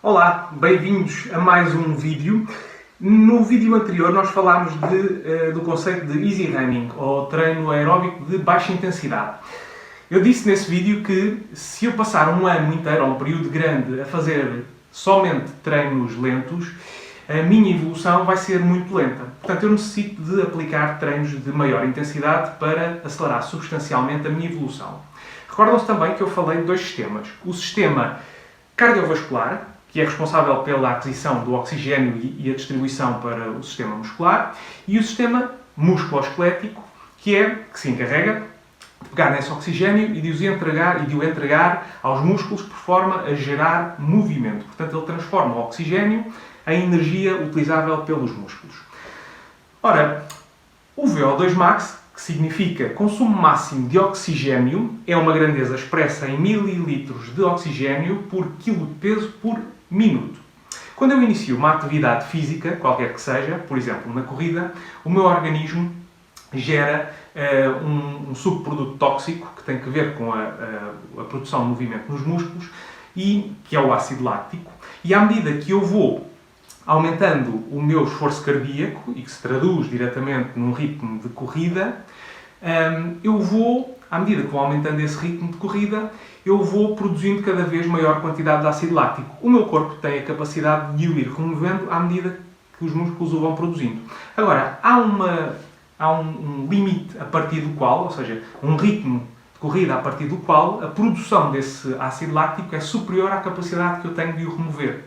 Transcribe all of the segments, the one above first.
Olá, bem-vindos a mais um vídeo. No vídeo anterior nós falámos do conceito de easy running, ou treino aeróbico de baixa intensidade. Eu disse nesse vídeo que se eu passar um ano inteiro, ou um período grande, a fazer somente treinos lentos, a minha evolução vai ser muito lenta. Portanto, eu necessito de aplicar treinos de maior intensidade para acelerar substancialmente a minha evolução. Recordam-se também que eu falei de dois sistemas. O sistema cardiovascular, que é responsável pela aquisição do oxigênio e a distribuição para o sistema muscular, e o sistema musculoesquelético, que se encarrega de pegar nesse oxigênio e de o entregar aos músculos por forma a gerar movimento. Portanto, ele transforma o oxigênio em energia utilizável pelos músculos. Ora, o VO2 max, que significa consumo máximo de oxigênio, é uma grandeza expressa em mililitros de oxigênio por quilo de peso por minuto. Quando eu inicio uma atividade física, qualquer que seja, por exemplo, na corrida, o meu organismo gera um subproduto tóxico que tem que ver com a produção de movimento nos músculos, e que é o ácido láctico. E à medida que eu vou aumentando o meu esforço cardíaco, e que se traduz diretamente num ritmo de corrida, à medida que vou aumentando esse ritmo de corrida, eu vou produzindo cada vez maior quantidade de ácido láctico. O meu corpo tem a capacidade de o ir removendo à medida que os músculos o vão produzindo. Agora, há um limite a partir do qual, ou seja, um ritmo de corrida a partir do qual a produção desse ácido láctico é superior à capacidade que eu tenho de o remover.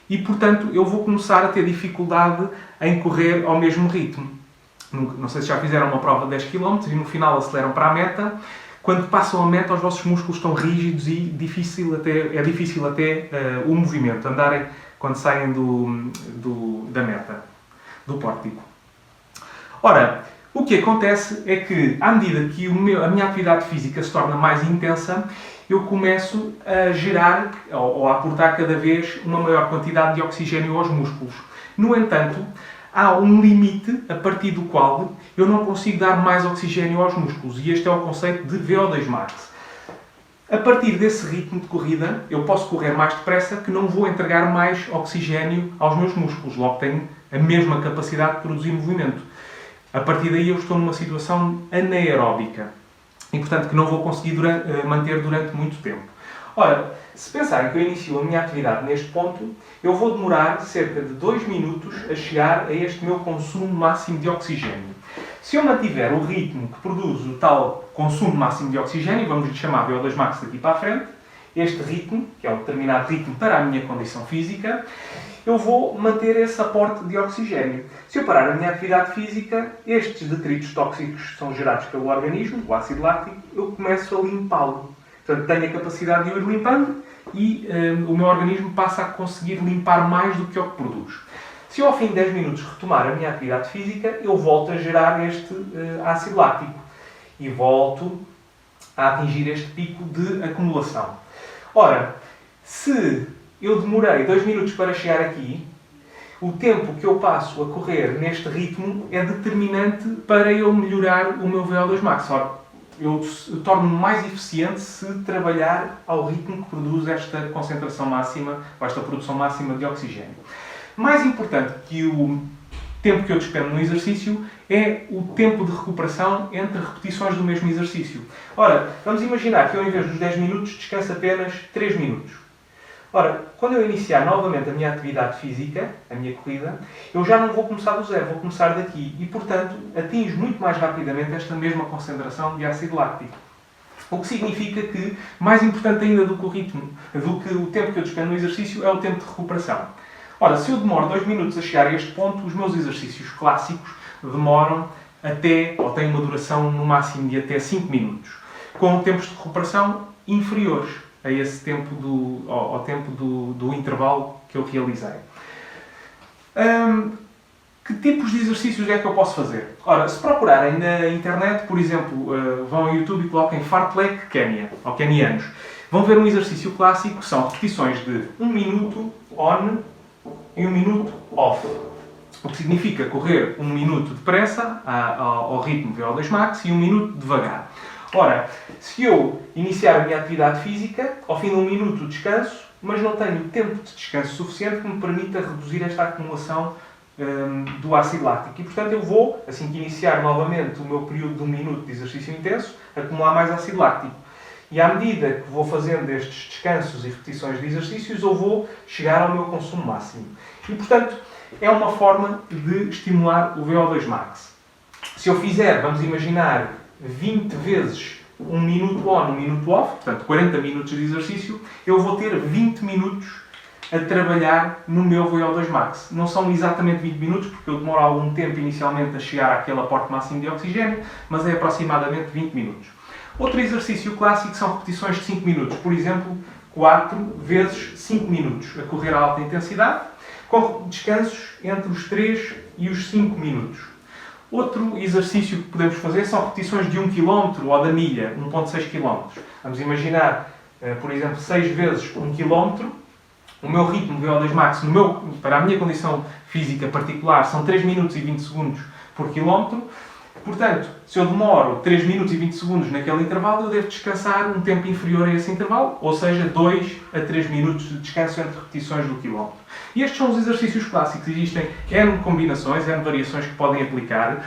E, portanto, eu vou começar a ter dificuldade em correr ao mesmo ritmo. Não sei se já fizeram uma prova de 10 km e no final aceleram para a meta. Quando passam a meta, os vossos músculos estão rígidos e é difícil até o movimento, andarem quando saem da meta, do pórtico. Ora, o que acontece é que, à medida que a minha atividade física se torna mais intensa, eu começo a gerar ou a aportar cada vez uma maior quantidade de oxigênio aos músculos. No entanto, há um limite a partir do qual eu não consigo dar mais oxigênio aos músculos. E este é o conceito de VO2 max. A partir desse ritmo de corrida, eu posso correr mais depressa, que não vou entregar mais oxigênio aos meus músculos. Logo, tenho a mesma capacidade de produzir movimento. A partir daí, eu estou numa situação anaeróbica. E, portanto, que não vou conseguir manter durante muito tempo. Ora, se pensarem que eu inicio a minha atividade neste ponto, eu vou demorar cerca de 2 minutos a chegar a este meu consumo máximo de oxigênio. Se eu mantiver o ritmo que produz o tal consumo máximo de oxigênio, vamos lhe chamar VO2 max daqui para a frente, este ritmo, que é um determinado ritmo para a minha condição física, eu vou manter esse aporte de oxigênio. Se eu parar a minha atividade física, estes detritos tóxicos são gerados pelo organismo, o ácido láctico, eu começo a limpá-lo. Portanto, tenho a capacidade de o ir limpando e o meu organismo passa a conseguir limpar mais do que o que produz. Se eu, ao fim de 10 minutos, retomar a minha atividade física, eu volto a gerar este ácido láctico e volto a atingir este pico de acumulação. Ora, se eu demorei 2 minutos para chegar aqui, o tempo que eu passo a correr neste ritmo é determinante para eu melhorar o meu VO2 max. Ora, eu torno-me mais eficiente se trabalhar ao ritmo que produz esta concentração máxima, ou esta produção máxima de oxigênio. Mais importante que o tempo que eu despendo no exercício é o tempo de recuperação entre repetições do mesmo exercício. Ora, vamos imaginar que eu, em vez dos 10 minutos, descanso apenas 3 minutos. Ora, quando eu iniciar novamente a minha atividade física, a minha corrida, eu já não vou começar do zero, vou começar daqui. E, portanto, atinjo muito mais rapidamente esta mesma concentração de ácido láctico. O que significa que, mais importante ainda do que o ritmo, do que o tempo que eu despendo no exercício, é o tempo de recuperação. Ora, se eu demoro 2 minutos a chegar a este ponto, os meus exercícios clássicos demoram ou têm uma duração no máximo de até 5 minutos, com tempos de recuperação inferiores a esse tempo ao tempo do intervalo que eu realizei. Que tipos de exercícios é que eu posso fazer? Ora, se procurarem na internet, por exemplo, vão ao YouTube e coloquem Fartlek Kenya, ou kenianos, vão ver um exercício clássico que são repetições de 1 minuto on e 1 minuto off. O que significa correr 1 minuto depressa, ao ritmo VO2 max, e 1 minuto devagar. Ora, se eu iniciar a minha atividade física, ao fim de 1 minuto descanso, mas não tenho tempo de descanso suficiente que me permita reduzir esta acumulação do ácido láctico. E, portanto, eu vou, assim que iniciar novamente o meu período de 1 minuto de exercício intenso, acumular mais ácido láctico. E à medida que vou fazendo estes descansos e repetições de exercícios, eu vou chegar ao meu consumo máximo. E, portanto, é uma forma de estimular o VO2 max. Se eu fizer, vamos imaginar, 20 vezes 1 minuto on, 1 minuto off, portanto 40 minutos de exercício, eu vou ter 20 minutos a trabalhar no meu VO2 max. Não são exatamente 20 minutos, porque eu demoro algum tempo inicialmente a chegar àquele aporte máximo de oxigênio, mas é aproximadamente 20 minutos. Outro exercício clássico são repetições de 5 minutos. Por exemplo, 4 vezes 5 minutos a correr a alta intensidade, com descansos entre os 3 e os 5 minutos. Outro exercício que podemos fazer são repetições de 1 km ou da milha, 1,6 km. Vamos imaginar, por exemplo, 6 vezes 1 km. O meu ritmo de VO2 max, para a minha condição física particular, são 3 minutos e 20 segundos por quilómetro. Portanto, se eu demoro 3 minutos e 20 segundos naquele intervalo, eu devo descansar um tempo inferior a esse intervalo, ou seja, 2 a 3 minutos de descanso entre repetições do quilómetro. E estes são os exercícios clássicos. Existem N combinações, N variações que podem aplicar.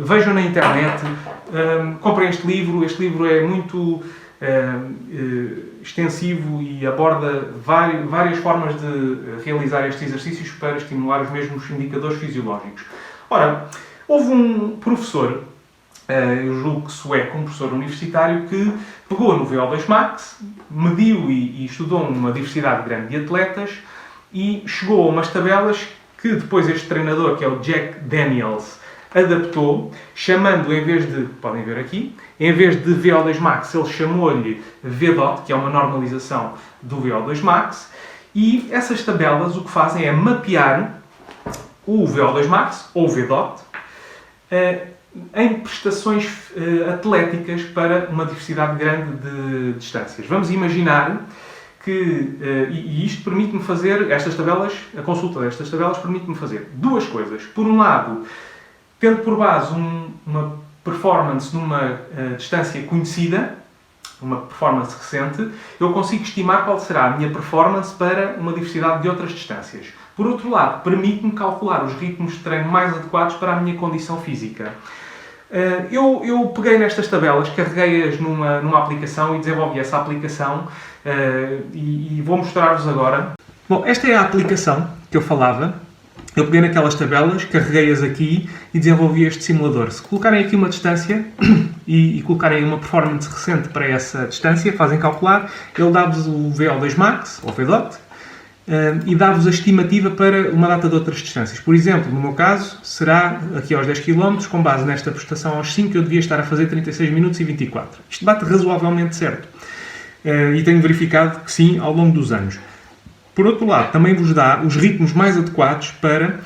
Vejam na internet, comprem este livro. Este livro é muito extensivo e aborda várias formas de realizar estes exercícios para estimular os mesmos indicadores fisiológicos. Ora, houve um professor, eu julgo que sueco, um professor universitário, que pegou no VO2 max, mediu e estudou uma diversidade grande de atletas e chegou a umas tabelas que depois este treinador, que é o Jack Daniels, adaptou, chamando, em vez de, podem ver aqui, em vez de VO2 max, ele chamou-lhe VDOT, que é uma normalização do VO2 max, e essas tabelas o que fazem é mapear o VO2 max, ou VDOT, em prestações atléticas para uma diversidade grande de distâncias. Vamos imaginar que, e isto permite-me fazer, a consulta destas tabelas permite-me fazer duas coisas. Por um lado, tendo por base uma performance numa distância conhecida, uma performance recente, eu consigo estimar qual será a minha performance para uma diversidade de outras distâncias. Por outro lado, permite-me calcular os ritmos de treino mais adequados para a minha condição física. Eu peguei nestas tabelas, carreguei-as numa aplicação e desenvolvi essa aplicação e vou mostrar-vos agora. Bom, esta é a aplicação que eu falava. Eu peguei naquelas tabelas, carreguei-as aqui e desenvolvi este simulador. Se colocarem aqui uma distância e colocarem uma performance recente para essa distância, fazem calcular, ele dá-vos o VO2 max, ou VDOT, e dá-vos a estimativa para uma data de outras distâncias. Por exemplo, no meu caso, será aqui aos 10 km, com base nesta prestação aos 5, eu devia estar a fazer 36 minutos e 24. Isto bate razoavelmente certo. E tenho verificado que sim, ao longo dos anos. Por outro lado, também vos dá os ritmos mais adequados para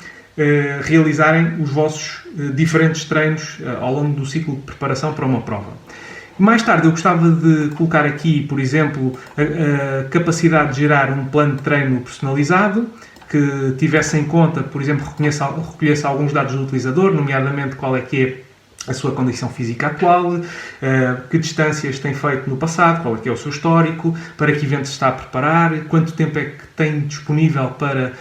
realizarem os vossos diferentes treinos ao longo do ciclo de preparação para uma prova. Mais tarde eu gostava de colocar aqui, por exemplo, a capacidade de gerar um plano de treino personalizado, que tivesse em conta, por exemplo, recolhesse alguns dados do utilizador, nomeadamente qual é que é a sua condição física atual, que distâncias tem feito no passado, qual é que é o seu histórico, para que eventos está a preparar, quanto tempo é que tem disponível para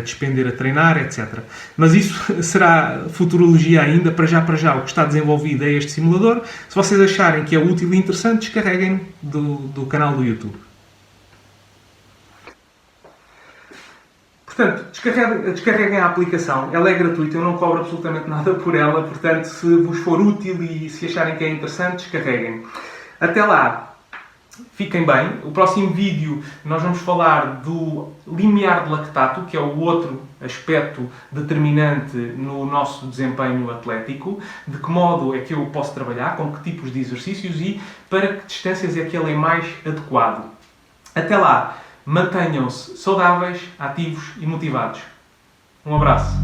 despender a treinar, etc. Mas isso será futurologia ainda, para já o que está desenvolvido é este simulador. Se vocês acharem que é útil e interessante, descarreguem do canal do YouTube. Portanto, descarreguem a aplicação, ela é gratuita, eu não cobro absolutamente nada por ela, portanto, se vos for útil e se acharem que é interessante, descarreguem. Até lá, fiquem bem. O próximo vídeo nós vamos falar do limiar de lactato, que é o outro aspecto determinante no nosso desempenho atlético, de que modo é que eu posso trabalhar, com que tipos de exercícios e para que distâncias é que ele é mais adequado. Até lá! Mantenham-se saudáveis, ativos e motivados. Um abraço.